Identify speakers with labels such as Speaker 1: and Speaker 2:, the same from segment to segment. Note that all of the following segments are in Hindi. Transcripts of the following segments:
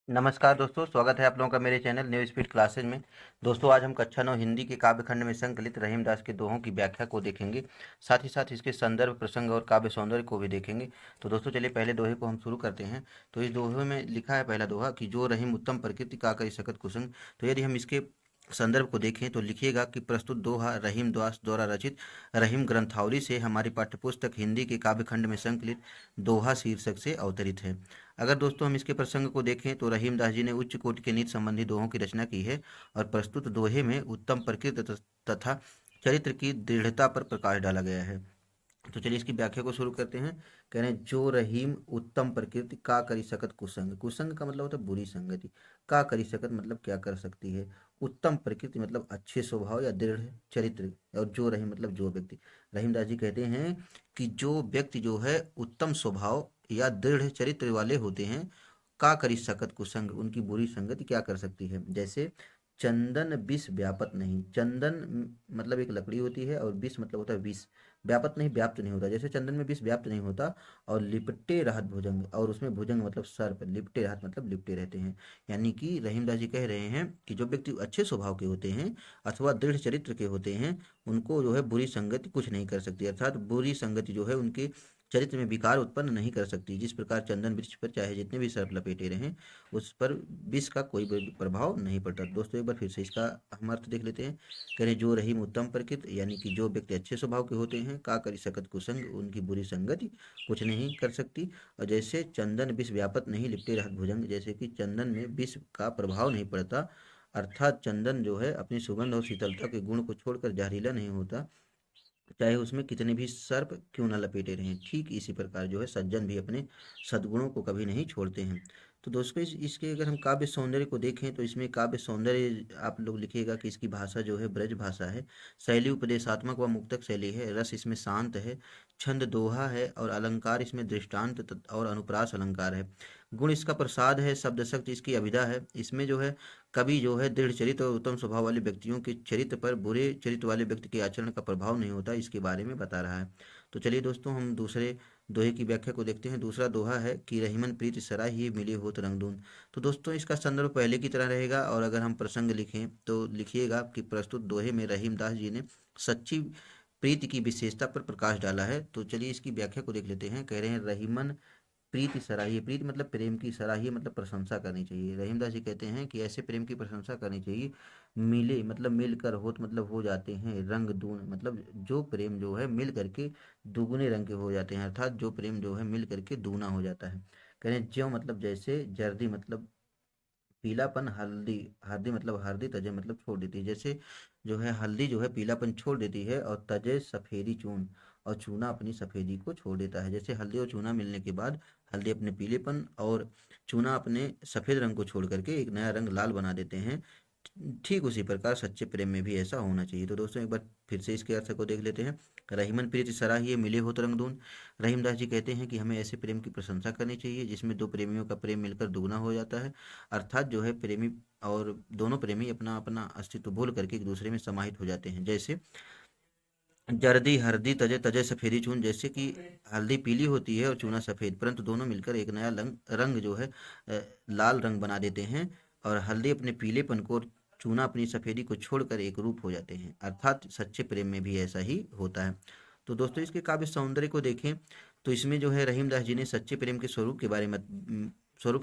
Speaker 1: नमस्कार दोस्तों, स्वागत है आप लोगों का मेरे चैनल न्यू स्पीड क्लासेज में। दोस्तों, आज हम कक्षा 9 हिंदी के काव्य खंड में संकलित रहीमदास के दोहों की व्याख्या को देखेंगे। साथ ही साथ इसके संदर्भ, प्रसंग और काव्य सौंदर्य को भी देखेंगे। तो दोस्तों, चलिए पहले दोहे को हम शुरू करते हैं। तो इस दोहे में लिखा है पहला दोहा कि जो रहीम उत्तम प्रकृति का करी सकत कुसंग। तो यदि हम इसके संदर्भ को देखें तो लिखिएगा कि प्रस्तुत दोहा रहीम दास द्वारा रचित रहीम ग्रंथावली से हमारी पाठ्यपुस्तक हिंदी के काव्य खंड में संकलित दोहा शीर्षक से अवतरित है। अगर दोस्तों हम इसके प्रसंग को देखें तो रहीम दास जी ने उच्च कोटि के नीति संबंधी दोहों की रचना की है और प्रस्तुत दोहे में उत्तम प्रकृति तथा चरित्र की दृढ़ता पर प्रकाश डाला गया है। तो चलिए इसकी व्याख्या को शुरू करते हैं। कह रहे हैं जो रहीम उत्तम प्रकृति का करी सकत कुसंग। कुसंग का मतलब होता है बुरी संगति। का करी सकत मतलब क्या कर सकती है। उत्तम प्रकृति मतलब अच्छे स्वभाव या दृढ़ चरित्र। और जो रहीम मतलब जो व्यक्ति। रहीमदास जी कहते हैं कि जो व्यक्ति जो है उत्तम स्वभाव या दृढ़ चरित्र वाले होते हैं, का करी सकत कुसंग, उनकी बुरी संगति क्या कर सकती है। जैसे चंदन विष व्यापत नहीं। चंदन मतलब एक लकड़ी होती है और विष मतलब होता है विष। व्यापत नहीं, व्याप्त नहीं होता। जैसे चंदन में विष व्याप्त नहीं होता। और लिपटे रहत भुजंग, और उसमें भुजंग मतलब सर्प, लिपटे रहत मतलब लिपटे रहते हैं। यानी कि रहीमदास जी कह रहे हैं कि जो व्यक्ति अच्छे स्वभाव के होते हैं अथवा दृढ़ चरित्र के होते हैं, उनको जो है बुरी संगति कुछ नहीं कर सकती। अर्थात बुरी संगति जो है उनके चरित्र में विकार उत्पन्न नहीं कर सकती। जिस प्रकार चंदन वृक्ष पर चाहे जितने भी सर्प लपेटे रहें, उस पर विष का कोई प्रभाव नहीं पड़ता। दोस्तों, एक बार फिर से इसका हम अर्थ देख लेते हैं। कह रहे जो रहीम उत्तम प्रकृति, यानी कि जो व्यक्ति अच्छे स्वभाव के होते हैं, का करी सकत कुसंग, उनकी बुरी संगति कुछ नहीं कर सकती। और जैसे चंदन विष व्यापत नहीं, लिपटे रहत भुजंग, जैसे कि चंदन में विष का प्रभाव नहीं पड़ता। अर्थात चंदन जो है अपनी सुगंध और शीतलता के गुण को छोड़कर जहरीला नहीं होता, चाहे उसमें कितने भी सर्प क्यों न लपेटे रहें। ठीक इसी प्रकार जो है सज्जन भी अपने सद्गुणों को कभी नहीं छोड़ते हैं। तो दोस्तों, इसके अगर हम काव्य सौंदर्य को देखें तो इसमें काव्य सौंदर्य आप लोग लिखिएगा कि इसकी भाषा जो है ब्रज भाषा है। शैली उपदेशात्मक व मुक्तक शैली है। रस इसमें शांत है। छंद दोहा है और अलंकार इसमें दृष्टांत और अनुप्रास अलंकार है। गुण इसका प्रसाद है। शब्द शक्ति इसकी अभिधा है। इसमें जो है कभी जो है दृढ़ चरित्र और उत्तम स्वभाव वाले व्यक्तियों के चरित्र पर बुरे चरित्र वाले व्यक्ति के आचरण का प्रभाव नहीं होता, इसके बारे में बता रहा है। तो चलिए दोस्तों, हम दूसरे दोहे की व्याख्या को देखते हैं। दूसरा दोहा है कि रहीमन प्रीति सरा ही मिले होत रंगदून। तो दोस्तों, इसका संदर्भ पहले की तरह रहेगा और अगर हम प्रसंग लिखें तो लिखिएगा कि प्रस्तुत दोहे में रहीमदास जी ने सच्ची प्रीति की विशेषता पर प्रकाश डाला है। तो चलिए इसकी व्याख्या को देख लेते हैं। कह रहे हैं रहीमन प्रीति सराहिए। प्रीति मतलब प्रेम की, सराहिए मतलब प्रशंसा करनी चाहिए। रहीमदास जी कहते हैं कि ऐसे प्रेम की प्रशंसा करनी चाहिए। मिले मतलब मिलकर, होत मतलब हो जाते हैं, रंग दून मतलब जो प्रेम जो है मिल करके दुगुने रंग के हो जाते हैं। अर्थात जो प्रेम जो है मिल करके दूना हो जाता है। कह रहे हैं ज्यों मतलब जैसे, जर्दी मतलब पीलापन, हल्दी हल्दी मतलब हल्दी, तजे मतलब छोड़ देती है। जैसे जो है हल्दी जो है पीलापन छोड़ देती है और तजे सफेदी चून, और चूना अपनी सफेदी को छोड़ देता है। जैसे हल्दी और चूना मिलने के बाद हल्दी अपने पीलेपन और चूना अपने सफेद रंग को छोड़ करके एक नया रंग लाल बना देते हैं। ठीक उसी प्रकार सच्चे प्रेम में भी ऐसा होना चाहिए। तो दोस्तों, एक बार फिर से इसके अर्थ को देख लेते हैं। रहीमन प्रीति सराहिए मिले होत रंगदून। रहीमदास जी कहते हैं कि हमें ऐसे प्रेम की प्रशंसा करनी चाहिए जिसमें दो प्रेमियों का प्रेम मिलकर दुगना हो जाता है। अर्थात जो है प्रेमी और दोनों प्रेमी अपना अपना अस्तित्व भूल करके एक दूसरे में समाहित हो जाते हैं। जैसे जर्दी हरदी तजे तजे सफेदी चून, जैसे कि हल्दी पीली होती है और चूना सफेद, परंतु दोनों मिलकर एक नया रंग जो है लाल रंग बना देते हैं। और हल्दी अपने पीलेपन को और चूना अपनी सफेदी को छोड़कर एक रूप हो जाते हैं। अर्थात सच्चे प्रेम में भी ऐसा ही होता है। तो दोस्तों, इसके काव्य सौंदर्य को देखें तो इसमें जो है रहीमदास जी ने सच्चे प्रेम के स्वरूप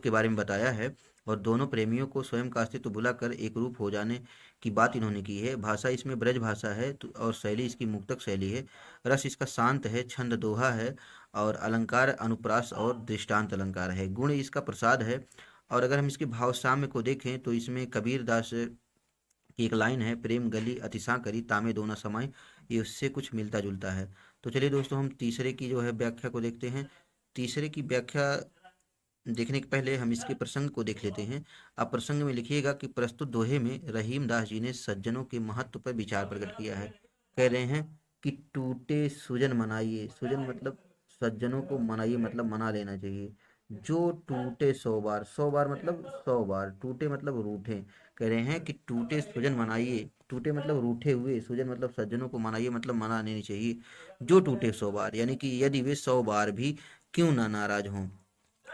Speaker 1: के बारे में बताया है। और दोनों प्रेमियों को स्वयं का अस्तित्व भुलाकर एक रूप हो जाने की बात इन्होंने की है। भाषा इसमें ब्रज भाषा है और शैली इसकी मुक्तक शैली है। रस इसका शांत है। छंद दोहा है और अलंकार अनुप्रास और दृष्टांत अलंकार है। गुण इसका प्रसाद है। और अगर हम इसके भाव साम्य को देखें तो इसमें कबीर दास की एक लाइन है, प्रेम गली अतिशा करी तामे दोना समाय, ये उससे कुछ मिलता जुलता है। तो चलिए दोस्तों, हम तीसरे की जो है व्याख्या को देखते हैं। तीसरे की व्याख्या देखने के पहले हम इसके प्रसंग को देख लेते हैं। आप प्रसंग में लिखिएगा कि प्रस्तुत दोहे में रहीम दास जी ने सज्जनों के महत्व पर विचार प्रकट किया है। कह रहे हैं कि टूटे सुजन मनाइए। सुजन मतलब सज्जनों को मनाइए मतलब मना लेना चाहिए। जो टूटे 100 बार, 100 बार मतलब 100 बार, टूटे मतलब रूठे। कह रहे हैं कि टूटे सुजन मनाइए। टूटे मतलब रूठे हुए, सुजन मतलब सज्जनों को मनाइए मतलब मना लेनी चाहिए। जो टूटे 100 बार, यानी कि यदि वे 100 बार भी क्यों ना नाराज हों।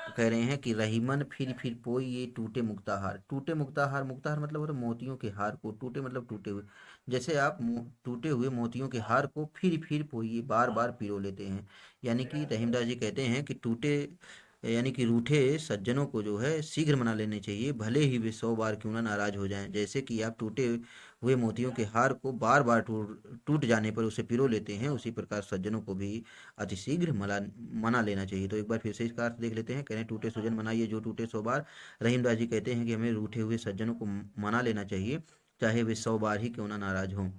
Speaker 1: कह रहे हैं कि रहीमन फिर पोई ये टूटे मुक्ताहार। टूटे मुक्ताहार, मुक्ताहार मतलब होता है मोतियों के हार को, टूटे मतलब टूटे हुए। जैसे आप टूटे हुए मोतियों के हार को फिर पोइए, बार बार पिरो लेते हैं। यानी कि रहीमदास जी कहते हैं कि टूटे यानी कि रूठे सज्जनों को जो है शीघ्र मना लेने चाहिए, भले ही वे 100 बार क्यों ना नाराज हो जाएं। जैसे कि आप टूटे हुए मोतियों के हार को बार बार टूट जाने पर उसे पिरो लेते हैं, उसी प्रकार सज्जनों को भी अतिशीघ्र मना लेना चाहिए। तो एक बार फिर से इसका अर्थ देख लेते हैं। कह रहे हैं टूटे सुजन मनाइए जो टूटे 100 बार। रहीमदास जी कहते हैं कि हमें रूठे हुए सज्जनों को मना लेना चाहिए, चाहे वे 100 बार ही क्यों ना नाराज हों।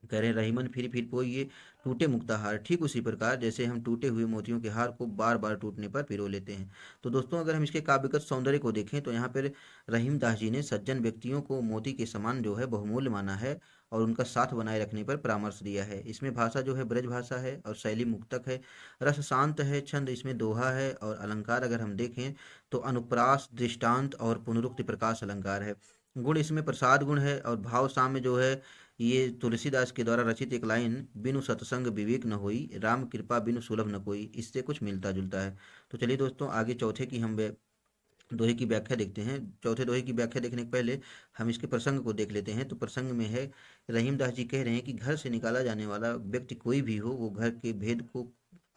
Speaker 1: कह रहे हैं रहीमन फिर पोई ये टूटे मुक्ताहार। ठीक उसी प्रकार जैसे हम टूटे हुए मोतियों के हार को बार बार टूटने पर पिरो लेते हैं। तो दोस्तों अगर हम इसके काव्यगत सौंदर्य को देखें तो यहाँ पर रहीमदास जी ने सज्जन व्यक्तियों को मोती के समान जो है बहुमूल्य माना है और उनका साथ बनाए रखने पर परामर्श दिया है। इसमें भाषा जो है ब्रज भाषा है और शैली मुक्तक है, रस शांत है, छंद इसमें दोहा है और अलंकार अगर हम देखें तो अनुप्रास, दृष्टांत और पुनरुक्ति प्रकाश अलंकार है। गुण इसमें प्रसाद गुण है और भाव साम्य जो है ये तुलसीदास के द्वारा रचित एक लाइन, बिनु सत्संग विवेक न होई, राम कृपा बिनु सुलभ न कोई, इससे कुछ मिलता जुलता है। तो चलिए दोस्तों आगे चौथे की हम दोहे की व्याख्या देखते हैं। चौथे दोहे की व्याख्या देखने के पहले हम इसके प्रसंग को देख लेते हैं। तो प्रसंग में है, रहीमदास जी कह रहे हैं कि घर से निकाला जाने वाला व्यक्ति कोई भी हो वो घर के भेद को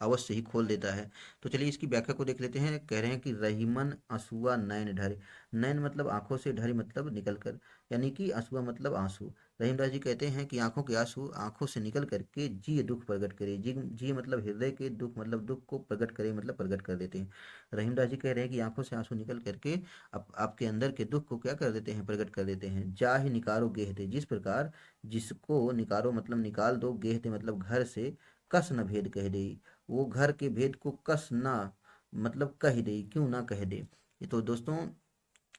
Speaker 1: अवश्य ही खोल देता है। तो चलिए इसकी व्याख्या को देख लेते हैं। कह रहे हैं कि रहीमन असूआ नैन ढरे। नैन मतलब आंखों से, ढरी मतलब निकल कर, यानी कि असूआ मतलब आंसू। रहीमदास जी कहते हैं कि आंखों के आंसू आंखों से निकल करके जी दुख प्रकट करे। जी मतलब हृदय के, दुख मतलब दुख को प्रकट करे मतलब प्रकट कर देते हैं। रहीमदास जी कह रहे हैं कि आंखों से आंसू निकल करके आपके अंदर के दुख को क्या कर देते हैं, प्रकट कर देते हैं। जा ही निकारो गेह दे, जिस प्रकार जिसको निकारो मतलब निकाल दो, गेह दे मतलब घर से, कस न भेद कह दे, वो घर के भेद को कस ना मतलब कह दे, क्यों ना कह दे। ये तो दोस्तों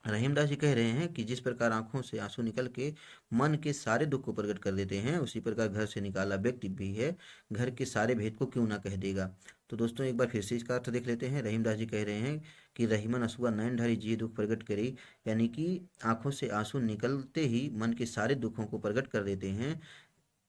Speaker 1: रहीमदास जी कह रहे हैं कि जिस प्रकार आंखों से आंसू निकल के मन के सारे दुख को प्रकट कर देते हैं, उसी प्रकार घर से निकाला व्यक्ति भी है घर के सारे भेद को क्यों ना कह देगा। तो दोस्तों एक बार फिर से इसका अर्थ देख लेते हैं। रहीमदास जी कह रहे हैं कि रहीमन असुआ नयन ढारी जी दुख प्रकट करी, यानी कि आंखों से आंसू निकलते ही मन के सारे दुखों को प्रकट कर देते हैं।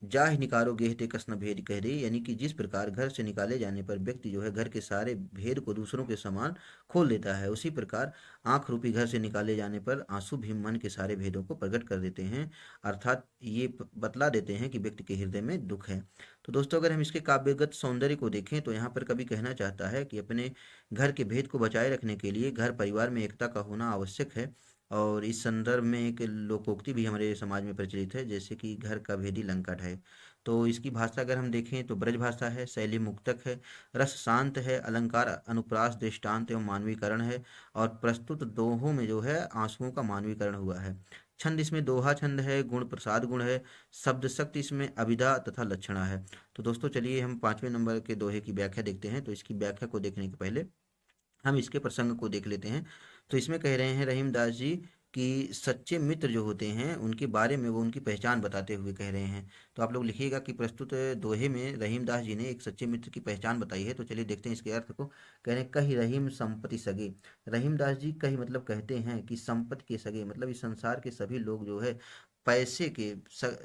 Speaker 1: जाहि निकारो गेहते कस न भेद कह दे, यानी कि जिस प्रकार घर से निकाले जाने पर व्यक्ति जो है घर के सारे भेद को दूसरों के समान खोल देता है, उसी प्रकार आंख रूपी घर से निकाले जाने पर आंसू भी मन के सारे भेदों को प्रकट कर देते हैं, अर्थात ये बतला देते हैं कि व्यक्ति के हृदय में दुख है। तो दोस्तों अगर हम इसके काव्यगत सौंदर्य को देखें तो यहाँ पर कवि कहना चाहता है कि अपने घर के भेद को बचाए रखने के लिए घर परिवार में एकता का होना आवश्यक है। और इस संदर्भ में एक लोकोक्ति भी हमारे समाज में प्रचलित है, जैसे कि घर का भेदी लंका ढाए। तो इसकी भाषा अगर हम देखें तो ब्रज भाषा है, शैली मुक्तक है, रस शांत है, अलंकार अनुप्रास, दृष्टांत एवं मानवीकरण है और प्रस्तुत दोहों में जो है आंसुओं का मानवीकरण हुआ है। छंद इसमें दोहा छंद है, गुण प्रसाद गुण है, शब्द शक्ति इसमें अभिधा तथा लक्षणा है। तो दोस्तों चलिए हम 5वें नंबर के दोहे की व्याख्या देखते हैं। तो इसकी व्याख्या को देखने के पहले हम इसके प्रसंग को देख लेते हैं। तो इसमें कह रहे हैं रहीमदास जी कि सच्चे मित्र जो होते हैं उनके बारे में वो उनकी पहचान बताते हुए कह रहे हैं। तो आप लोग लिखिएगा कि प्रस्तुत दोहे में रहीमदास जी ने एक सच्चे मित्र की पहचान बताई है। तो चलिए देखते हैं इसके अर्थ को। कह रहे हैं कही रहीम संपत्ति सगे। रहीमदास जी कही मतलब कहते हैं कि संपत्ति के सगे मतलब इस संसार के सभी लोग जो है पैसे के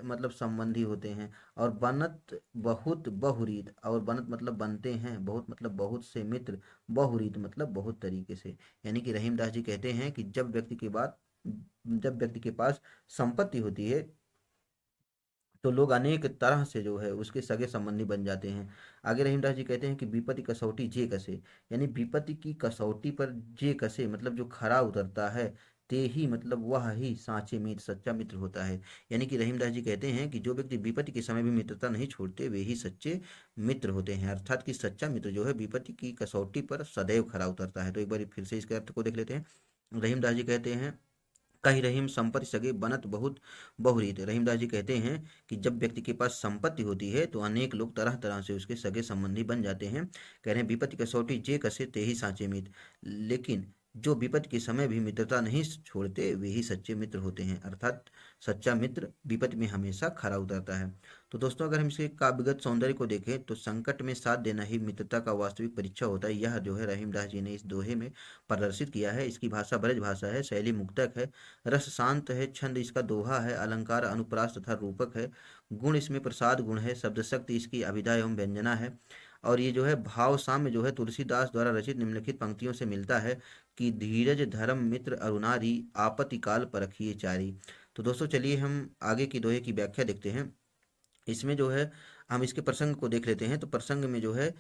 Speaker 1: मतलब संबंधी होते हैं। और बनत बहुत बहुरीत, और बनत मतलब बनते हैं, बहुत मतलब बहुत से मित्र, बहुरीत मतलब बहुत तरीके से। यानी कि रहीमदास जी कहते हैं कि जब व्यक्ति के पास संपत्ति होती है तो लोग अनेक तरह से जो है उसके सगे संबंधी बन जाते हैं। आगे रहीमदास जी कहते हैं कि विपत्ति कसौटी जे कसे, यानी विपत्ति की कसौटी पर जे कसे मतलब जो खरा उतरता है, ते ही मतलब वह ही साँचे मित्र सच्चा मित्र होता है। यानी कि रहीमदास जी कहते हैं कि जो व्यक्ति विपत्ति के समय भी मित्रता नहीं छोड़ते वे ही सच्चे मित्र होते हैं, अर्थात कि सच्चा मित्र जो है विपत्ति की कसौटी पर सदैव खरा उतरता है। तो एक बार फिर से इसके अर्थ को देख लेते हैं। रहीमदास जी कहते हैं कहीं रहीम संपत्ति सगे बनत बहुत बहुरीत। रहीमदास जी कहते हैं कि जब व्यक्ति के पास संपत्ति होती है तो अनेक लोग तरह तरह से उसके सगे संबंधी बन जाते हैं। कह रहे हैं विपत्ति कसौटी जे कसे ते ही साँचे मित्र, लेकिन जो विपत्ति के समय भी मित्रता नहीं छोड़ते वे ही सच्चे मित्र होते हैं, अर्थात सच्चा मित्र विपत्ति में हमेशा खरा उतरता है। तो दोस्तों अगर हम इसके काव्यगत सौंदर्य को देखें तो संकट में साथ देना ही मित्रता का वास्तविक परीक्षा होता है। यह जो है रहीमदास जी ने इस दोहे में प्रदर्शित किया है। इसकी भाषा ब्रज भाषा है, शैली मुक्तक है, रस शांत है, छंद इसका दोहा है, अलंकार अनुप्रास तथा रूपक है, गुण इसमें प्रसाद गुण है, शब्द शक्ति इसकी अभिधा एवं व्यंजना है, और ये जो है भाव साम्य जो है तुलसीदास द्वारा रचित निम्नलिखित पंक्तियों से मिलता है कि धीरज धर्म मित्र अरुणारी आपत्ति काल परखिए चारी। तो दोस्तों चलिए हम आगे की दोहे की व्याख्या देखते हैं। इसमें जो है हम इसके प्रसंग को देख लेते हैं। तो प्रसंग में जो है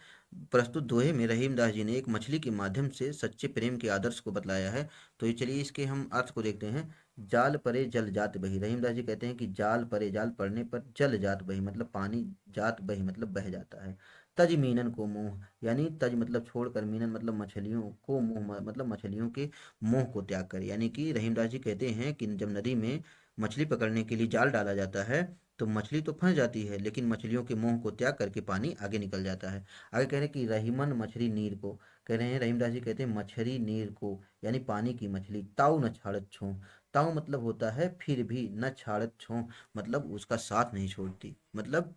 Speaker 1: प्रस्तुत दोहे में रहीमदास जी ने एक मछली के माध्यम से सच्चे प्रेम के आदर्श को बतलाया है। तो ये चलिए इसके हम अर्थ को देखते हैं। जाल परे जल जात बही, रहीमदास जी कहते हैं कि जाल परे, जाल पड़ने पर जल जात बही मतलब पानी, जात बही मतलब बह जाता है। तज मीनन को मोह, यानी तज मतलब छोड़कर, मीनन मतलब मछलियों को, मोह मतलब मछलियों के मोह को त्याग कर। यानी कि रहीमदास जी कहते हैं कि जब नदी में मछली पकड़ने के लिए जाल डाला जाता है तो मछली तो फंस जाती है, लेकिन मछलियों के मोह को त्याग करके पानी आगे निकल जाता है। आगे कह रहे हैं कि रहीमन मछली नीर को, कह रहे हैं रहीमदास जी कहते हैं मछली नीर को, यानी पानी की मछली, ताऊ न छाड़त छो, ताऊ मतलब होता है फिर भी, न छाड़त छो मतलब उसका साथ नहीं छोड़ती, मतलब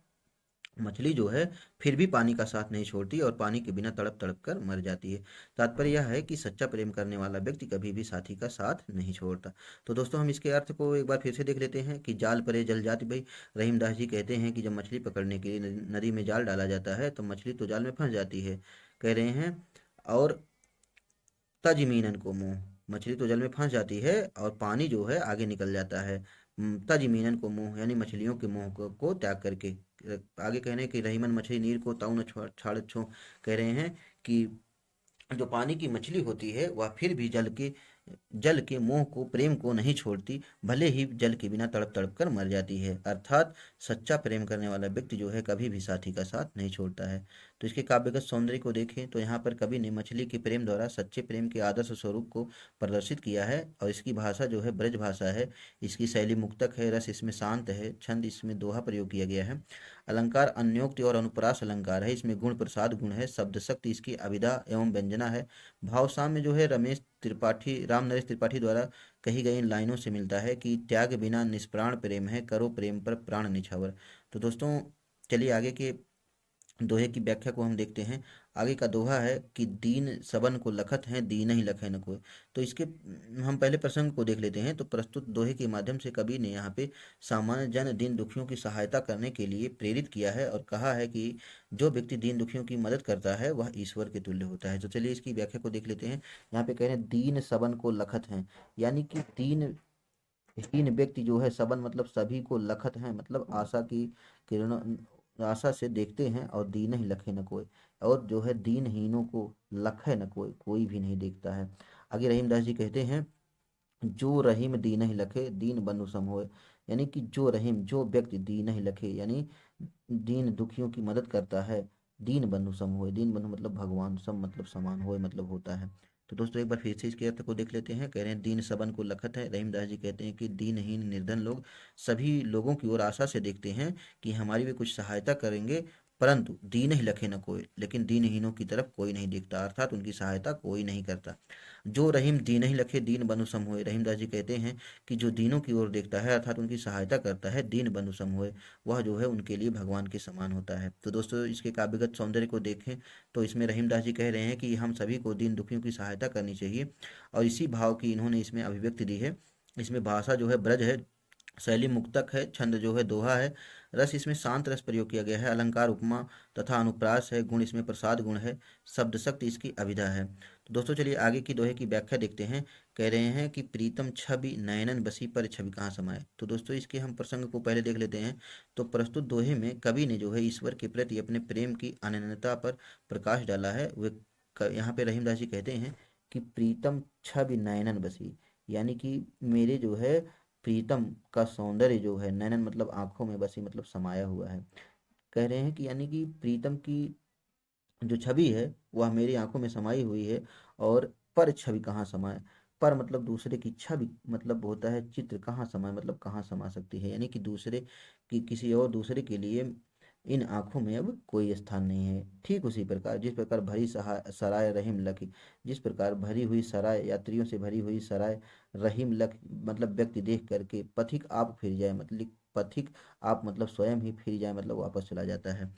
Speaker 1: मछली जो है फिर भी पानी का साथ नहीं छोड़ती और पानी के बिना तड़प तड़प कर मर जाती है। तात्पर्य यह है कि सच्चा प्रेम करने वाला व्यक्ति कभी भी साथी का साथ नहीं छोड़ता। तो दोस्तों हम इसके अर्थ को एक बार फिर से देख लेते हैं कि जाल परे जल जाति भाई, रहीमदास जी कहते हैं कि जब मछली पकड़ने के लिए नदी में जाल डाला जाता है तो मछली तो जाल में फंस जाती है, कह रहे हैं। और तजमीनन को मुंह, मछली तो जल में फंस जाती है और पानी जो है आगे निकल जाता है। तजमीनन को मुंह यानी मछलियों के मुंह को त्याग करके। आगे कह रहे हैं कि रहीमन मछली नीर को ताऊ न छाड़त छो, कह रहे हैं कि जो पानी की मछली होती है वह फिर भी जल के मोह को, प्रेम को नहीं छोड़ती, भले ही जल के बिना तड़प तड़प कर मर जाती है। अर्थात सच्चा प्रेम करने वाला व्यक्ति जो है कभी भी साथी का साथ नहीं छोड़ता है। तो इसके काव्यगत सौंदर्य को देखें तो यहाँ पर कवि ने मछली के प्रेम द्वारा सच्चे प्रेम के आदर्श स्वरूप को प्रदर्शित किया है। और इसकी भाषा जो है ब्रज भाषा है, इसकी शैली मुक्तक है, रस इसमें शांत है, छंद इसमें दोहा प्रयोग किया गया है, अलंकार अन्योक्ति और अनुप्रास अलंकार है, इसमें गुण प्रसाद गुण है, शब्द शक्ति इसकी अभिधा एवं व्यंजना है। भाव साम्य जो है रमेश त्रिपाठी, राम नरेश त्रिपाठी द्वारा कही गई इन लाइनों से मिलता है कि त्याग बिना निष्प्राण प्रेम है, करो प्रेम पर प्राण निछावर। तो दोस्तों चलिए आगे के दोहे की व्याख्या को हम देखते हैं। आगे का दोहा है कि दीन सबन को लखत हैं, दीन ही लखे न कोय। तो इसके हम पहले प्रसंग को देख लेते हैं। तो प्रस्तुत दोहे के माध्यम से कवि ने यहाँ पे सामान्य जन दीन दुखियों की सहायता करने के लिए प्रेरित किया है और कहा है कि जो व्यक्ति दीन दुखियों की मदद करता है वह ईश्वर के तुल्य होता है। तो चलिए इसकी व्याख्या को देख लेते हैं। यहाँ पे कह रहे हैं दीन सबन को लखत हैं, यानी कि दीन व्यक्ति जो है, सबन मतलब सभी को, लखत हैं मतलब आशा की किरणों, आशा से देखते हैं, और दीन ही लखे न कोई, और जो है दीनहीनों को लखे न कोई, कोई भी नहीं देखता है। आगे रहीमदास जी कहते हैं जो रहीम दीन ही लखे दीन बंधु सम होए, यानी कि जो रहीम, जो व्यक्ति दीन ही लखे यानी दीन दुखियों की मदद करता है, दीन बंधु सम होए, दीन बंधु मतलब भगवान, सम मतलब समान, होए मतलब होता है। तो दोस्तों एक बार फिर से इसके अर्थ को देख लेते हैं। कह रहे हैं दीन सबन को लखत है, रहीमदास जी कहते हैं कि दीनहीन निर्धन लोग सभी लोगों की ओर आशा से देखते हैं कि हमारी भी कुछ सहायता करेंगे, परंतु दीन ही लखे न कोई, लेकिन दीनहीनों की तरफ कोई नहीं देखता, अर्थात उनकी सहायता कोई नहीं करता। जो रहीम दीन ही लखे दीन बंधु सम होए, रहीमदास जी कहते हैं कि जो दीनों की ओर देखता है अर्थात उनकी सहायता करता है, दीन बंधु सम होए, वह जो है उनके लिए भगवान के समान होता है। तो दोस्तों इसके काव्यगत सौंदर्य को देखें तो इसमें रहीमदास जी कह रहे हैं कि हम सभी को दीन दुखियों की सहायता करनी चाहिए, और इसी भाव की इन्होंने इसमें अभिव्यक्ति दी है। इसमें भाषा जो है ब्रज है, शैली मुक्तक है, छंद जो है दोहा है, रस इसमें शांत रस प्रयोग किया गया है, अलंकार उपमा तथा अनुप्रास है, गुण इसमें प्रसाद गुण है, शब्द शक्ति इसकी अभिधा है। तो दोस्तों चलिए आगे की दोहे की व्याख्या देखते हैं। कह रहे हैं कि प्रीतम छवि नयनन बसी पर छवि कहाँ समाये। तो दोस्तों इसके हम प्रसंग को पहले देख लेते हैं। तो प्रस्तुत दोहे में कवि ने जो है ईश्वर के प्रति अपने प्रेम की अनन्यता पर प्रकाश डाला है। वे यहाँ पे रहीमदास जी कहते हैं कि प्रीतम छवि नयनन बसी, यानी कि मेरे जो है प्रीतम का सौंदर्य जो है, नैनन मतलब आंखों में, बसी मतलब समाया हुआ है। कह रहे हैं कि यानी कि प्रीतम की जो छवि है वह मेरी आंखों में समाई हुई है, और पर छवि कहाँ समाए, पर मतलब दूसरे की, छवि मतलब होता है चित्र, कहाँ समाए मतलब कहाँ समा सकती है, यानी कि दूसरे की, किसी और दूसरे के लिए इन आंखों में अब कोई स्थान नहीं है। ठीक उसी प्रकार जिस प्रकार भरी सराय रहीम लखी, जिस प्रकार भरी हुई सराय, यात्रियों से भरी हुई सराय, रहीम लख मतलब व्यक्ति देख करके पथिक आप फिर जाए, मतलब पथिक आप मतलब स्वयं ही फिर जाए मतलब वापस चला जाता है।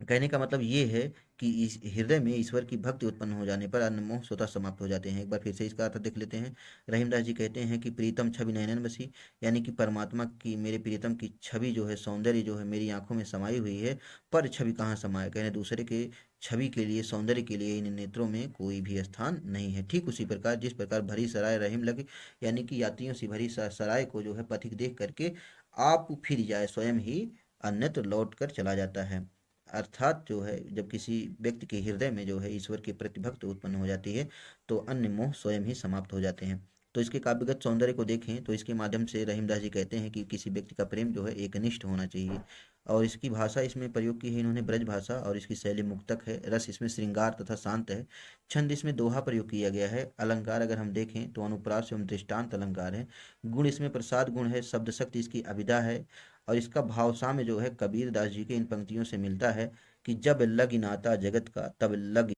Speaker 1: कहने का मतलब ये है कि इस हृदय में ईश्वर की भक्ति उत्पन्न हो जाने पर अन्य मोह स्वतः समाप्त हो जाते हैं। एक बार फिर से इसका अर्थ देख लेते हैं। रहीमदास जी कहते हैं कि प्रीतम छवि नयनन बसी, यानी कि परमात्मा की, मेरे प्रीतम की छवि जो है, सौंदर्य जो है मेरी आंखों में समाई हुई है, पर छवि कहाँ समाये। कहने दूसरे के छवि के लिए, सौंदर्य के लिए इन नेत्रों में कोई भी स्थान नहीं है। ठीक उसी प्रकार जिस प्रकार भरी सराय रहीम लगे, यानी कि यात्रियों से भरी सराय को जो है पथिक देख करके आप फिर जाए, स्वयं ही अन्यत्र लौट कर चला जाता है। अर्थात जो है जब किसी व्यक्ति के हृदय में जो है ईश्वर की प्रतिभक्ति उत्पन्न हो जाती है तो अन्य मोह स्वयं ही समाप्त हो जाते हैं। तो इसके काव्यगत सौंदर्य को देखें तो इसके माध्यम से रहीमदास जी कहते हैं कि किसी व्यक्ति का प्रेम जो है एकनिष्ठ होना चाहिए। और इसकी भाषा इसमें प्रयोग की है इन्होंने ब्रज भाषा, और इसकी शैली मुक्तक है। रस इसमें श्रृंगार तथा शांत है। छंद इसमें दोहा प्रयोग किया गया है। अलंकार अगर हम देखें तो अनुप्रास एवं दृष्टांत अलंकार है। गुण इसमें प्रसाद गुण है। शब्द शक्ति इसकी अभिधा है। और इसका भावसाम्य जो है कबीर दास जी के इन पंक्तियों से मिलता है कि जब लग नाता जगत का तब लग।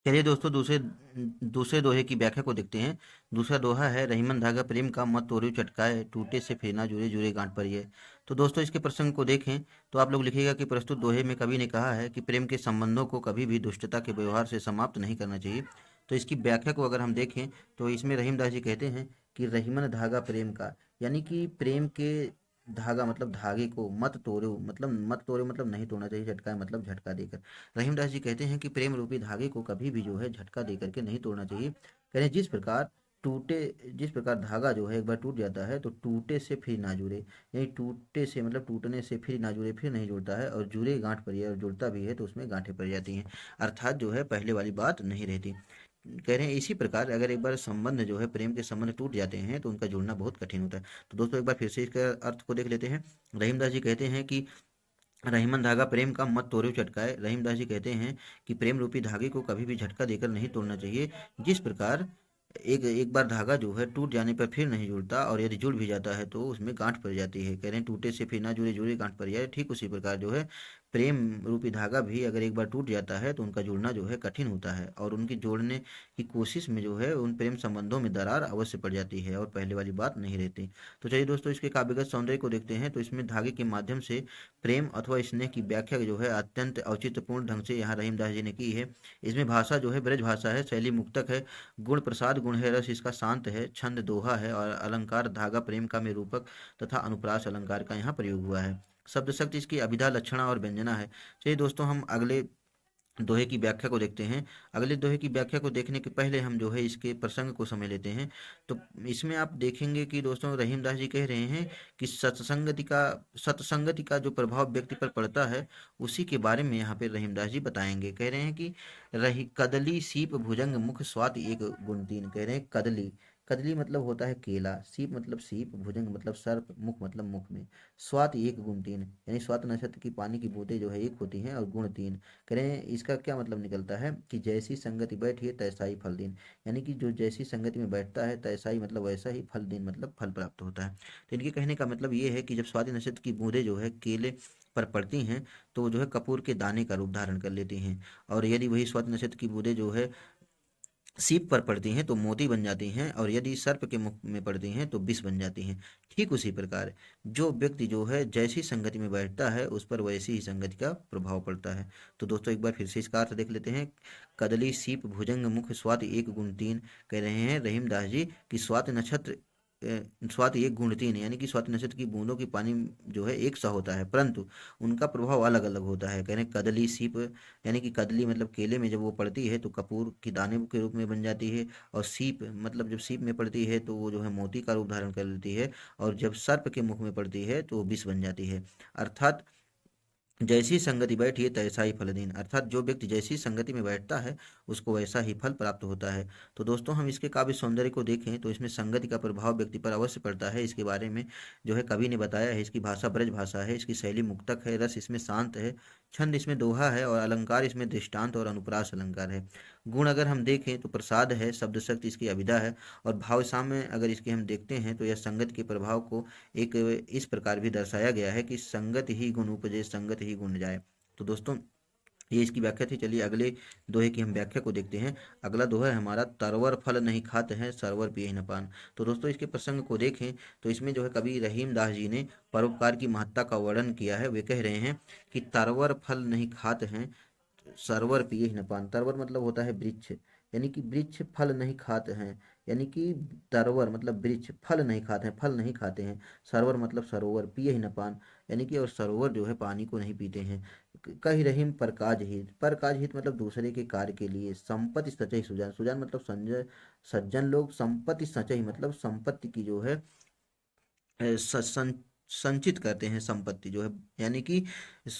Speaker 1: चलिए दोस्तों, दूसरे दूसरे दोहे की व्याख्या को देखते हैं। दूसरा दोहा है, रहीमन धागा प्रेम का मत तोड़ियो चटकाए, टूटे से फिर ना जुड़े जुड़े गांठ पर ये। तो दोस्तों इसके प्रसंग को देखें तो आप लोग लिखिएगा कि प्रस्तुत दोहे में कवि ने कहा है कि प्रेम के संबंधों को कभी भी दुष्टता के व्यवहार से समाप्त नहीं करना चाहिए। तो इसकी व्याख्या को अगर हम देखें तो इसमें रहीमदास जी कहते हैं कि रहीमन धागा प्रेम का, यानी कि प्रेम के धागा मतलब धागे को मत तोड़ो मतलब नहीं तोड़ना चाहिए। झटका मतलब झटका देकर। रहीमदास जी कहते हैं कि प्रेम रूपी धागे को कभी भी जो है झटका दे करके नहीं तोड़ना चाहिए। कह रहे हैं जिस प्रकार धागा जो है एक बार टूट जाता है तो टूटे से फिर ना जुड़े, यानी टूटे से मतलब टूटने से फिर ना जुड़े, फिर नहीं जुड़ता है, और जुड़े गांठ पर, और जुड़ता भी है तो उसमें गांठें पड़ जाती हैं। अर्थात जो है पहले वाली बात नहीं रहती। कह रहे हैं इसी प्रकार अगर एक बार संबंध जो है, प्रेम के संबंध टूट जाते हैं तो उनका जुड़ना बहुत कठिन होता है। तो दोस्तों एक बार फिर से इसका अर्थ को देख लेते हैं। रहीमदास जी कहते हैं कि रहीमन धागा प्रेम का मत तोड़ो चटकाए। रहीमदास जी कहते हैं कि प्रेम रूपी धागे को कभी भी झटका देकर नहीं तोड़ना चाहिए। जिस प्रकार एक एक बार धागा जो है टूट जाने पर फिर नहीं जुड़ता, और यदि जुड़ भी जाता है तो उसमें गांठ पड़ जाती है। कह रहे हैं टूटे से फिर ना जुड़े जुड़े गांठ पड़ जाए। ठीक उसी प्रकार जो है प्रेम रूपी धागा भी अगर एक बार टूट जाता है तो उनका जुड़ना जो है कठिन होता है, और उनकी जोड़ने की कोशिश में जो है उन प्रेम संबंधों में दरार अवश्य पड़ जाती है, और पहले वाली बात नहीं रहती। तो चलिए दोस्तों इसके काव्यगत सौंदर्य को देखते हैं। तो इसमें धागे के माध्यम से प्रेम अथवा स्नेह की व्याख्या जो है अत्यंत औचित्यपूर्ण ढंग से यहाँ रहीमदास जी ने की है। इसमें भाषा जो है ब्रज भाषा है, शैली मुक्तक है, गुण प्रसाद गुण है, रस इसका शांत है, छंद दोहा है, और अलंकार धागा प्रेम का में रूपक तथा अनुप्रास अलंकार का यहाँ प्रयोग हुआ है। शब्द शक्ति इसकी अभिधा लक्षणा और व्यंजना है। चलिए दोस्तों हम अगले दोहे की व्याख्या को देखते हैं। अगले दोहे की व्याख्या को देखने के पहले हम जो है इसके प्रसंग को समझ लेते हैं। तो इसमें आप देखेंगे कि दोस्तों रहीमदास जी कह रहे हैं कि सत्संगति का जो प्रभाव व्यक्ति पर पड़ता है उसी के बारे में यहाँ पे रहीमदास जी बताएंगे। कह रहे हैं कि रही कदली सीप भुजंग मुख स्वात एक गुण तीन। कह रहे हैं कदली, कदली मतलब होता है केला, सीप मतलब सीप, भुजंग मतलब सर्प, मुख मतलब मुख में, स्वात एक गुण तीन, यानी स्वात नक्षत्र की पानी की बूंदें जो है एक होती हैं, और गुण तीन। करें इसका क्या मतलब निकलता है कि जैसी संगति बैठिए तैसा ही फल दिन, यानी कि जो जैसी संगति में बैठता है तैसा ही मतलब वैसा ही फल दिन मतलब फल प्राप्त होता है। तो इनके कहने का मतलब ये है कि जब स्वाति नक्षत्र की बूंदें जो है केले पर पड़ती हैं तो वो जो है कपूर के दाने का रूप धारण कर लेती हैं, और यदि वही स्वाति नक्षत्र की बूंदें जो है सीप पर पड़ती हैं तो मोती बन जाती हैं, और यदि सर्प के मुख में पड़ती हैं तो विष बन जाती हैं। ठीक उसी प्रकार जो व्यक्ति जो है जैसी संगति में बैठता है उस पर वैसी ही संगति का प्रभाव पड़ता है। तो दोस्तों एक बार फिर से इसका अर्थ देख लेते हैं। कदली सीप भुजंग मुख स्वाति एक गुण तीन। कह रहे हैं रहीमदास जी कि स्वाति एक गुण तीन, यानी कि स्वाति नक्षत्र की बूंदों की पानी जो है एक सा होता है, परंतु उनका प्रभाव अलग अलग होता है। कह रहे हैं कदली सीप, यानी कि कदली मतलब केले में जब वो पड़ती है तो कपूर की दाने के रूप में बन जाती है, और सीप मतलब जब सीप में पड़ती है तो वो जो है मोती का रूप धारण कर लेती है, और जब सर्प के मुख में पड़ती है तो वो विष बन जाती है। अर्थात जैसी संगति बैठी है तैसा ही फल देन, अर्थात जो व्यक्ति जैसी संगति में बैठता है उसको वैसा ही फल प्राप्त होता है। तो दोस्तों हम इसके काव्य सौंदर्य को देखें तो इसमें संगति का प्रभाव व्यक्ति पर अवश्य पड़ता है। इसके बारे में जो है कवि ने बताया है। इसकी भाषा ब्रज भाषा है, इसकी शैली मुक्तक है, रस इसमें शांत है, छंद इसमें दोहा है, और अलंकार इसमें दृष्टांत और अनुप्रास अलंकार है। गुण अगर हम देखें तो प्रसाद है, शब्द शक्ति इसकी अभिधा है, और भाव साम्य अगर इसके हम देखते हैं तो यह संगत के प्रभाव को एक इस प्रकार भी दर्शाया गया है कि संगत ही गुण उपजे संगत ही गुण जाए। तो दोस्तों ये इसकी व्याख्या थी। चलिए अगले दोहे की हम व्याख्या को देखते हैं। अगला दोहा है हमारा, तरवर फल नहीं खाते हैं, सरवर पिए न पान। तो दोस्तों इसके प्रसंग को देखें तो इसमें जो है कवि रहीम दास जी ने परोपकार की महत्ता का वर्णन किया है। वे कह रहे हैं कि तरवर फल नहीं खाते हैं, सरवर पिए न पान। तरवर मतलब होता है वृक्ष, यानी कि वृक्ष फल नहीं खाते हैं, यानी कि तरवर मतलब वृक्ष फल नहीं खाते हैं, फल नहीं खाते हैं। सरवर मतलब सरोवर, पिए ही न पान, यानी कि और सरोवर जो है पानी को नहीं पीते हैं। कही रहीम परकाज हित, परकाज हित मतलब दूसरे के कार्य के लिए। संपत्ति सचई सुजान, सुजान मतलब संजय सज्जन लोग। संपत्ति सचई मतलब संपत्ति की जो है संचित करते हैं संपत्ति जो है, यानी कि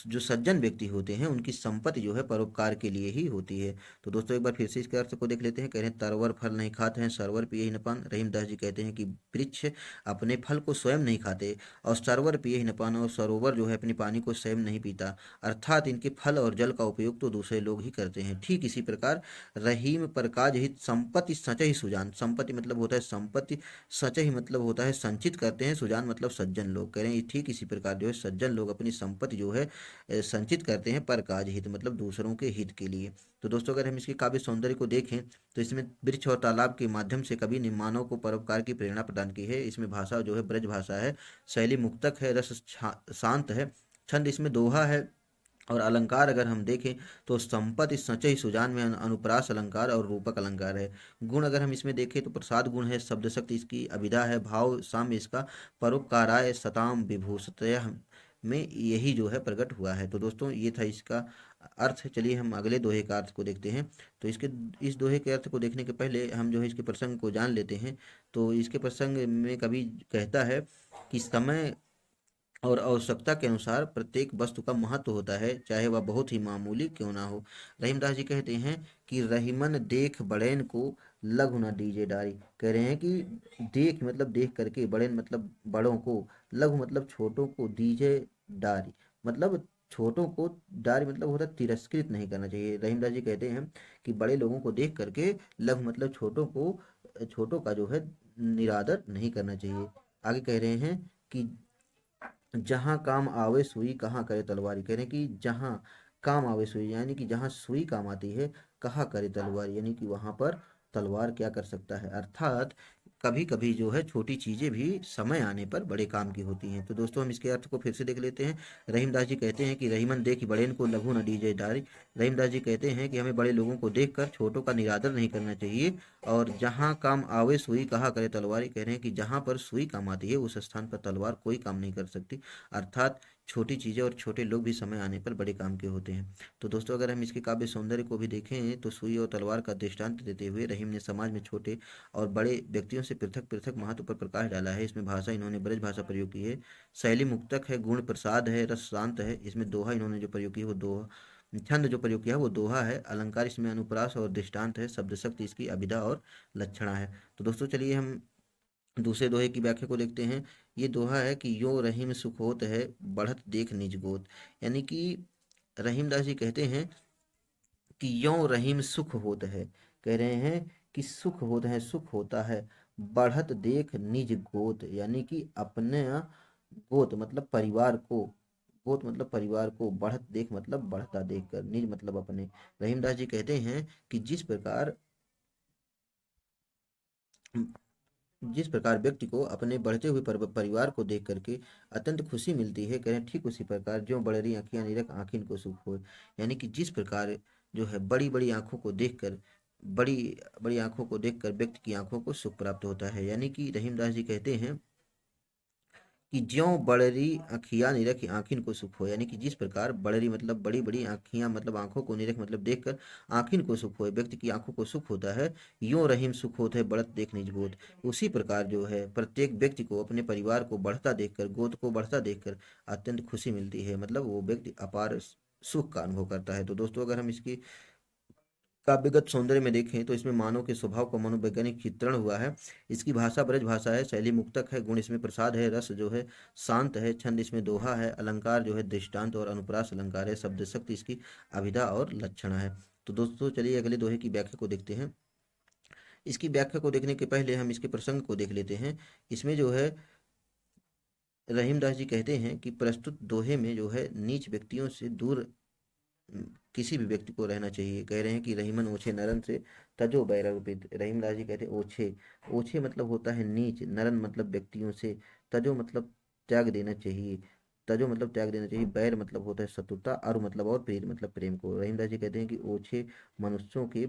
Speaker 1: जो सज्जन व्यक्ति होते हैं उनकी संपत्ति जो है परोपकार के लिए ही होती है। तो दोस्तों एक बार फिर से इसके अर्थ को देख लेते हैं। कह रहे हैं तरवर फल नहीं खाते हैं, सरवर पिए ही न पान। रहीमदास जी कहते हैं कि वृक्ष अपने फल को स्वयं नहीं खाते, और सरवर पिए ही न पान, और सरोवर जो है अपनी पानी को स्वयं नहीं पीता, अर्थात इनके फल और जल का उपयोग तो दूसरे लोग ही करते हैं। ठीक इसी प्रकार रहीम परकाज हित संपत्ति सचई सुजान, संपत्ति मतलब होता है संपत्ति, सच ही मतलब होता है संचित करते हैं, सुजान मतलब सज्जन लोग। कह रहे हैं ठीक इसी प्रकार जो है सज्जन लोग अपनी संपत्ति जो है संचित करते हैं पर काज हित मतलब दूसरों के हित के लिए। तो दोस्तों अगर हम इसके काव्य सौंदर्य को देखें तो इसमें वृक्ष और तालाब के माध्यम से कवि ने मानव को परोपकार की प्रेरणा प्रदान की है। इसमें भाषा जो है ब्रज भाषा है, शैली मुक्तक है, रस शांत है, छंद इसमें दोहा है, और अलंकार अगर हम देखें तो संपत्ति सचई सुजान में अनुप्रास अलंकार और रूपक अलंकार है। गुण अगर हम इसमें देखें तो प्रसाद गुण है, शब्द शक्ति इसकी अभिधा है, भाव साम्य इसका परोपकाराय सताम विभूषतय में यही जो है प्रकट हुआ है। तो दोस्तों ये था इसका अर्थ। चलिए हम अगले दोहे का अर्थ को देखते हैं। तो इसके इस दोहे के अर्थ को देखने के पहले हम जो है इसके प्रसंग को जान लेते हैं। तो इसके प्रसंग में कवि कहता है कि समय और आवश्यकता के अनुसार प्रत्येक वस्तु का महत्व होता है, चाहे वह बहुत ही मामूली क्यों ना हो। रहीमदास जी कहते हैं कि रहीमन देख बड़ेन को लघु न दीजे डारी। कह रहे हैं कि देख मतलब देख करके, बड़ेन मतलब बड़ों को, लघु मतलब छोटों को, दीजे डारी मतलब छोटों को, डारी मतलब होता है तिरस्कृत नहीं करना चाहिए। रहीमदास जी कहते हैं कि बड़े लोगों को देख करके लघु मतलब छोटों को, छोटों का जो है निरादर नहीं करना चाहिए। आगे कह रहे हैं कि जहाँ काम आवे सुई कहाँ करे तलवारी। कह रहे हैं कि जहाँ काम आवे सुई, यानी कि जहाँ सुई काम आती है कहाँ करे तलवार, यानी कि वहां पर तलवार क्या कर सकता है। अर्थात कभी कभी जो है छोटी चीजें भी समय आने पर बड़े काम की होती हैं। तो दोस्तों हम इसके अर्थ को फिर से देख लेते हैं। रहीमदास जी कहते हैं कि रहीमन देख बड़ेन को लघु न डीजे डारी। रहीमदास जी कहते हैं कि हमें बड़े लोगों को देखकर छोटों का निरादर नहीं करना चाहिए। और जहाँ काम आवे सुई कहाँ करे तलवारी, कह रहे हैं कि जहाँ पर सुई काम आती है उस स्थान पर तलवार कोई काम नहीं कर सकती। अर्थात छोटी चीज़ें और छोटे लोग भी समय आने पर बड़े काम के होते हैं। तो दोस्तों अगर हम इसके काव्य सौंदर्य को भी देखें तो सुई और तलवार का दृष्टांत देते हुए रहीम ने समाज में छोटे और बड़े व्यक्तियों से पृथक पृथक महत्व पर प्रकाश डाला है। इसमें भाषा इन्होंने ब्रज भाषा प्रयोग की है, शैली मुक्तक है, गुण प्रसाद है, रस शांत है। इसमें दोहा इन्होंने जो प्रयोग की है वो दोहा, छंद जो प्रयोग किया है वो दोहा है, अलंकार इसमें अनुप्रास और दृष्टांत है, शब्द शक्ति इसकी अभिधा और लक्षणा है। तो दोस्तों चलिए हम दूसरे दोहे की व्याख्या को देखते हैं। ये दोहा है कि यो रहीम सुख होत है, बढ़त देख निज गोत। यानी कि रहीमदास जी कहते हैं कि यो रहीम सुख होत है। कह रहे हैं कि सुख होत है, सुख होता है, बढ़त देख निज गोत, यानी कि अपने गोत मतलब परिवार को, गोत मतलब परिवार को, बढ़त देख मतलब बढ़ता देख कर, निज मतलब अपने। रहीमदास जी कहते हैं कि जिस प्रकार व्यक्ति को अपने बढ़ते हुए परिवार को देख करके अत्यंत खुशी मिलती है, करें ठीक उसी प्रकार जो बड़री आंखियां निरख आंखिन को सुख हो। यानी कि जिस प्रकार जो है बड़ी बड़ी आंखों को देखकर, बड़ी बड़ी आंखों को देखकर व्यक्ति की आंखों को सुख प्राप्त होता है। यानी कि रहीमदास जी कहते हैं कि ज्यों बड़री आँखियाँ निरख आँखिन को सुख हो, यानी कि जिस प्रकार बड़री मतलब बड़ी बड़ी आँखियाँ मतलब आंखों को, निरख मतलब देखकर आँखिन को सुख हो, व्यक्ति की आंखों को सुख होता है, यूं रहीम सुख होते है बढ़त देख निज गोद। उसी प्रकार जो है प्रत्येक व्यक्ति को अपने परिवार को बढ़ता देखकर, गोद को बढ़ता देखकर अत्यंत खुशी मिलती है, मतलब वो व्यक्ति अपार सुख का अनुभव करता है। तो दोस्तों अगर हम इसकी काव्यगत सौंदर्य में देखें तो इसमें मानव के स्वभाव का मनोवैज्ञानिक चित्रण हुआ है। इसकी भाषा ब्रज भाषा है, शैली मुक्तक है, गुण इसमें प्रसाद है, रस जो है शांत है, छंद इसमें दोहा है, अलंकार जो है दृष्टांत और अनुप्रास अलंकार है, शब्द शक्ति इसकी अभिधा और लक्षणा है। तो दोस्तों चलिए अगले दोहे की व्याख्या को देखते हैं। इसकी व्याख्या को देखने के पहले हम इसके प्रसंग को देख लेते हैं। इसमें जो है रहीमदास जी कहते हैं कि प्रस्तुत दोहे में जो है नीच व्यक्तियों से दूर किसी भी व्यक्ति को रहना चाहिए। कह रहे हैं कि रहीमन ओछे नरन से तजो बैर रूपित। रहीमदास जी कहते हैं ओछे, ओछे मतलब होता है नीच, नरन मतलब व्यक्तियों से, तजो मतलब त्याग देना चाहिए, तजो मतलब त्याग देना चाहिए, बैर मतलब होता है शत्रुता, अरु मतलब और प्रीत मतलब प्रेम को। रहीमदास जी कहते हैं कि ओछे मनुष्यों के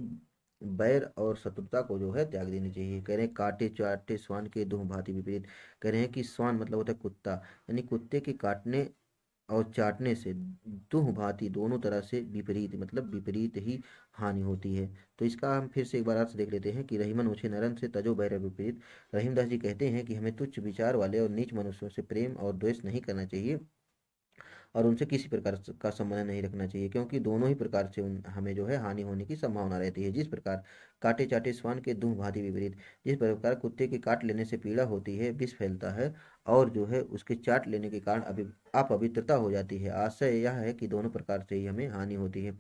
Speaker 1: बैर और शत्रुता को जो है त्याग देनी चाहिए। कह रहे हैं काटे चाटे श्वान के दुह भांति विपरीत। कह रहे हैं कि श्वान मतलब होता है कुत्ता, यानी कुत्ते के काटने और चाटने से दुह भांति दोनों तरह से विपरीत, मतलब विपरीत ही हानि होती है। तो इसका हम फिर से एक बार अर्थ देख लेते हैं कि रहीमन ओछे नरन से तजो बैर विपरीत। रहीमदास जी कहते हैं कि हमें तुच्छ विचार वाले और नीच मनुष्यों से प्रेम और द्वेष नहीं करना चाहिए और उनसे किसी प्रकार का संबंध नहीं रखना चाहिए, क्योंकि दोनों ही प्रकार से हमें जो है हानि होने की संभावना रहती है। जिस प्रकार काटे चाटे श्वान के दुह भांति विपरीत, जिस प्रकार कुत्ते के काट लेने से पीड़ा होती है, विष फैलता है और जो है उसके चाट लेने के कारण अपवित्रता हो जाती है, आशय यह है कि दोनों प्रकार से ही हमें हानि होती है।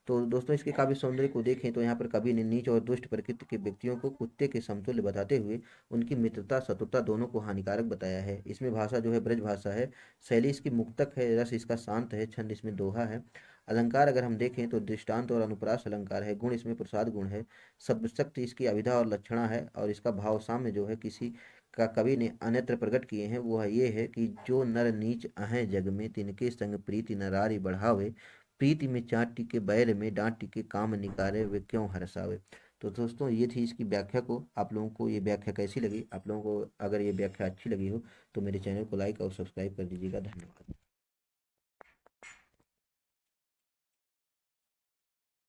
Speaker 1: तो दोस्तों इसके काव्य सौंदर्य को देखें तो यहाँ पर कवि ने नीच और दुष्ट प्रकृति के व्यक्तियों को कुत्ते के समतुल्य बताते हुए उनकी मित्रता शत्रुता दोनों को हानिकारक बताया है। इसमें भाषा जो है ब्रज भाषा है, शैली इसकी मुक्तक है, रस इसका शांत है, छंद इसमें दोहा है। अलंकार अगर हम देखें तो दृष्टांत और अनुप्रास अलंकार है, गुण इसमें प्रसाद गुण है, शब्द शक्ति इसकी अभिधा और लक्षणा है, और इसका भाव साम्य जो है किसी का कवि ने अन्यत्र प्रकट किए हैं वो है ये है कि जो नर नीच अहें जग में तिनके संग प्रीति नरारी बढ़ावे, प्रीति में चाट टिके बैर में डांट टिके काम निकारे वे क्यों हरसावे। तो दोस्तों ये थी इसकी व्याख्या। को आप लोगों को ये व्याख्या कैसी लगी, आप लोगों को अगर ये व्याख्या अच्छी लगी हो तो मेरे चैनल को लाइक और सब्सक्राइब कर दीजिएगा। धन्यवाद।